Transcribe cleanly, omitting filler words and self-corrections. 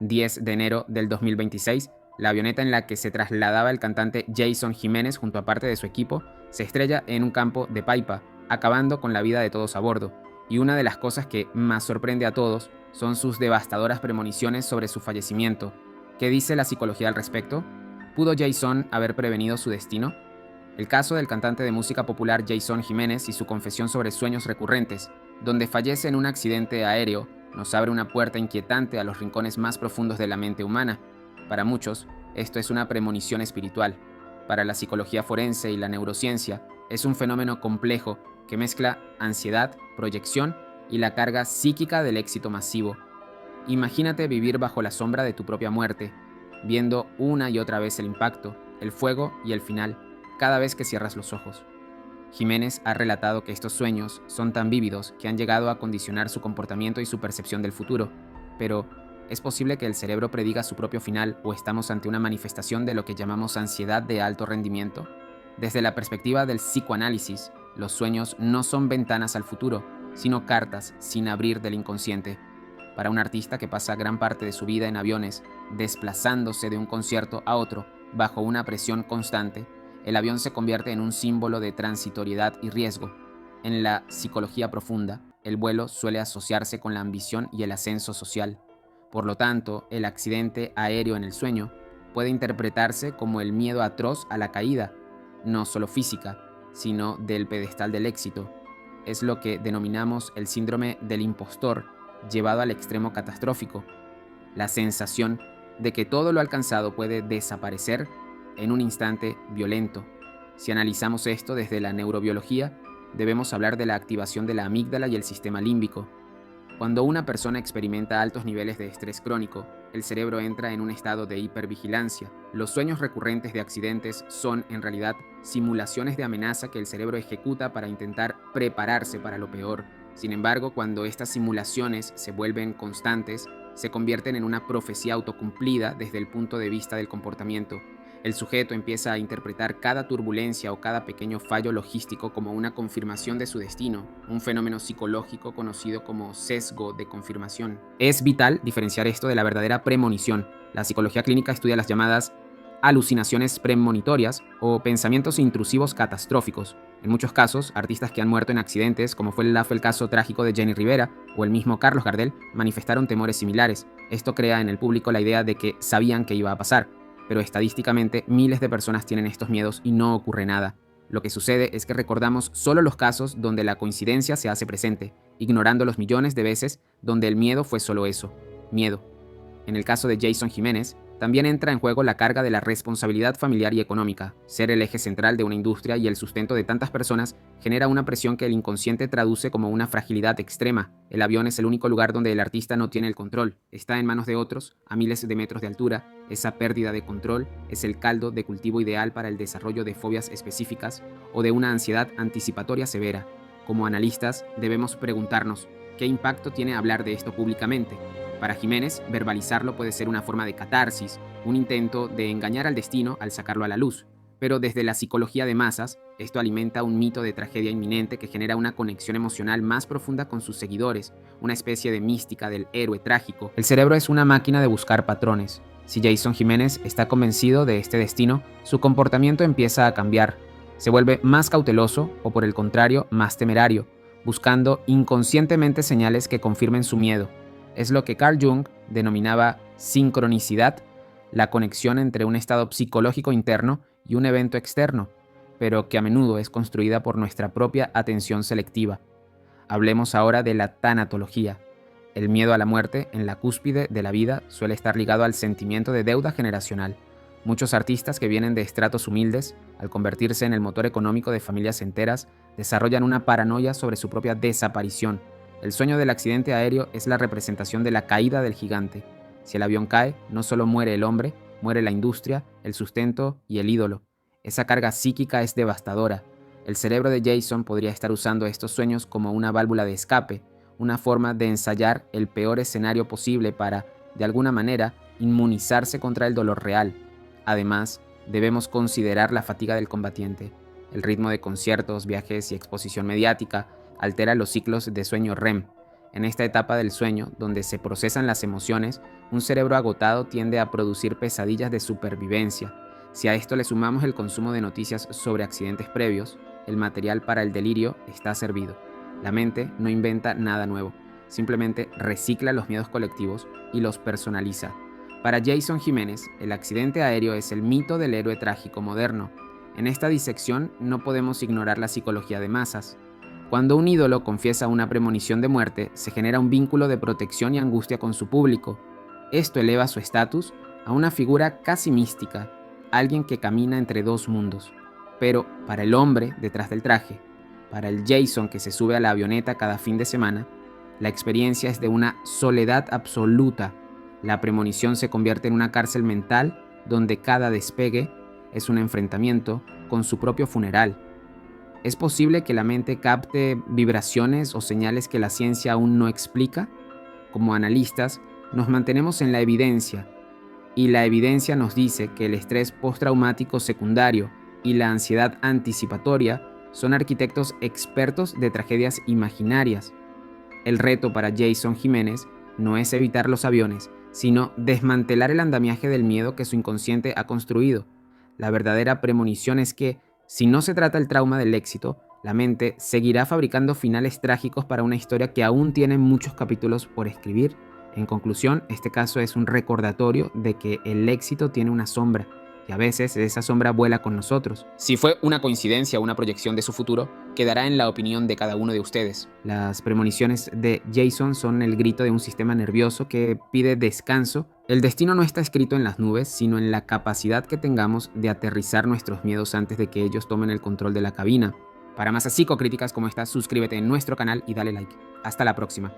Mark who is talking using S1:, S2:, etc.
S1: 10 de enero del 2026, la avioneta en la que se trasladaba el cantante Jason Jiménez junto a parte de su equipo se estrella en un campo de Paipa, acabando con la vida de todos a bordo. Y una de las cosas que más sorprende a todos son sus devastadoras premoniciones sobre su fallecimiento. ¿Qué dice la psicología al respecto? ¿Pudo Jason haber prevenido su destino? El caso del cantante de música popular Jason Jiménez y su confesión sobre sueños recurrentes, donde fallece en un accidente aéreo, nos abre una puerta inquietante a los rincones más profundos de la mente humana. Para muchos, esto es una premonición espiritual. Para la psicología forense y la neurociencia, es un fenómeno complejo que mezcla ansiedad, proyección y la carga psíquica del éxito masivo. Imagínate vivir bajo la sombra de tu propia muerte, viendo una y otra vez el impacto, el fuego y el final, cada vez que cierras los ojos. Jiménez ha relatado que estos sueños son tan vívidos que han llegado a condicionar su comportamiento y su percepción del futuro. Pero, ¿es posible que el cerebro prediga su propio final o estamos ante una manifestación de lo que llamamos ansiedad de alto rendimiento? Desde la perspectiva del psicoanálisis, los sueños no son ventanas al futuro, sino cartas sin abrir del inconsciente. Para un artista que pasa gran parte de su vida en aviones, desplazándose de un concierto a otro bajo una presión constante, el avión se convierte en un símbolo de transitoriedad y riesgo. En la psicología profunda, el vuelo suele asociarse con la ambición y el ascenso social. Por lo tanto, el accidente aéreo en el sueño puede interpretarse como el miedo atroz a la caída, no solo física, sino del pedestal del éxito. Es lo que denominamos el síndrome del impostor, llevado al extremo catastrófico. La sensación de que todo lo alcanzado puede desaparecer en un instante violento. Si analizamos esto desde la neurobiología, debemos hablar de la activación de la amígdala y el sistema límbico. Cuando una persona experimenta altos niveles de estrés crónico, el cerebro entra en un estado de hipervigilancia. Los sueños recurrentes de accidentes son, en realidad, simulaciones de amenaza que el cerebro ejecuta para intentar prepararse para lo peor. Sin embargo, cuando estas simulaciones se vuelven constantes, se convierten en una profecía autocumplida desde el punto de vista del comportamiento. El sujeto empieza a interpretar cada turbulencia o cada pequeño fallo logístico como una confirmación de su destino, un fenómeno psicológico conocido como sesgo de confirmación. Es vital diferenciar esto de la verdadera premonición. La psicología clínica estudia las llamadas alucinaciones premonitorias o pensamientos intrusivos catastróficos. En muchos casos, artistas que han muerto en accidentes, como fue el caso trágico de Jenny Rivera o el mismo Carlos Gardel, manifestaron temores similares. Esto crea en el público la idea de que sabían que iba a pasar. Pero estadísticamente miles de personas tienen estos miedos y no ocurre nada. Lo que sucede es que recordamos solo los casos donde la coincidencia se hace presente, ignorando los millones de veces donde el miedo fue solo eso, miedo. En el caso de Jason Jiménez, también entra en juego la carga de la responsabilidad familiar y económica. Ser el eje central de una industria y el sustento de tantas personas genera una presión que el inconsciente traduce como una fragilidad extrema. El avión es el único lugar donde el artista no tiene el control. Está en manos de otros, a miles de metros de altura. Esa pérdida de control es el caldo de cultivo ideal para el desarrollo de fobias específicas o de una ansiedad anticipatoria severa. Como analistas, debemos preguntarnos, ¿qué impacto tiene hablar de esto públicamente? Para Jiménez, verbalizarlo puede ser una forma de catarsis, un intento de engañar al destino al sacarlo a la luz. Pero desde la psicología de masas, esto alimenta un mito de tragedia inminente que genera una conexión emocional más profunda con sus seguidores, una especie de mística del héroe trágico. El cerebro es una máquina de buscar patrones. Si Jason Jiménez está convencido de este destino, su comportamiento empieza a cambiar. Se vuelve más cauteloso o, por el contrario, más temerario, buscando inconscientemente señales que confirmen su miedo. Es lo que Carl Jung denominaba sincronicidad, la conexión entre un estado psicológico interno y un evento externo, pero que a menudo es construida por nuestra propia atención selectiva. Hablemos ahora de la tanatología. El miedo a la muerte, en la cúspide de la vida, suele estar ligado al sentimiento de deuda generacional. Muchos artistas que vienen de estratos humildes, al convertirse en el motor económico de familias enteras, desarrollan una paranoia sobre su propia desaparición. El sueño del accidente aéreo es la representación de la caída del gigante. Si el avión cae, no solo muere el hombre, muere la industria, el sustento y el ídolo. Esa carga psíquica es devastadora. El cerebro de Jason podría estar usando estos sueños como una válvula de escape, una forma de ensayar el peor escenario posible para, de alguna manera, inmunizarse contra el dolor real. Además, debemos considerar la fatiga del combatiente. El ritmo de conciertos, viajes y exposición mediática altera los ciclos de sueño REM. En esta etapa del sueño, donde se procesan las emociones, un cerebro agotado tiende a producir pesadillas de supervivencia. Si a esto le sumamos el consumo de noticias sobre accidentes previos, el material para el delirio está servido. La mente no inventa nada nuevo, simplemente recicla los miedos colectivos y los personaliza. Para Jason Jiménez, el accidente aéreo es el mito del héroe trágico moderno. En esta disección no podemos ignorar la psicología de masas. Cuando un ídolo confiesa una premonición de muerte, se genera un vínculo de protección y angustia con su público. Esto eleva su estatus a una figura casi mística, alguien que camina entre dos mundos. Pero para el hombre detrás del traje, para el Jason que se sube a la avioneta cada fin de semana, la experiencia es de una soledad absoluta. La premonición se convierte en una cárcel mental donde cada despegue es un enfrentamiento con su propio funeral. ¿Es posible que la mente capte vibraciones o señales que la ciencia aún no explica? Como analistas, nos mantenemos en la evidencia, y la evidencia nos dice que el estrés postraumático secundario y la ansiedad anticipatoria son arquitectos expertos de tragedias imaginarias. El reto para Jason Jiménez no es evitar los aviones, sino desmantelar el andamiaje del miedo que su inconsciente ha construido. La verdadera premonición es que, si no se trata el trauma del éxito, la mente seguirá fabricando finales trágicos para una historia que aún tiene muchos capítulos por escribir. En conclusión, este caso es un recordatorio de que el éxito tiene una sombra, y a veces esa sombra vuela con nosotros. Si fue una coincidencia o una proyección de su futuro, quedará en la opinión de cada uno de ustedes. Las premoniciones de Jason son el grito de un sistema nervioso que pide descanso. El destino no está escrito en las nubes, sino en la capacidad que tengamos de aterrizar nuestros miedos antes de que ellos tomen el control de la cabina. Para más psicocríticas como esta, suscríbete en nuestro canal y dale like. Hasta la próxima.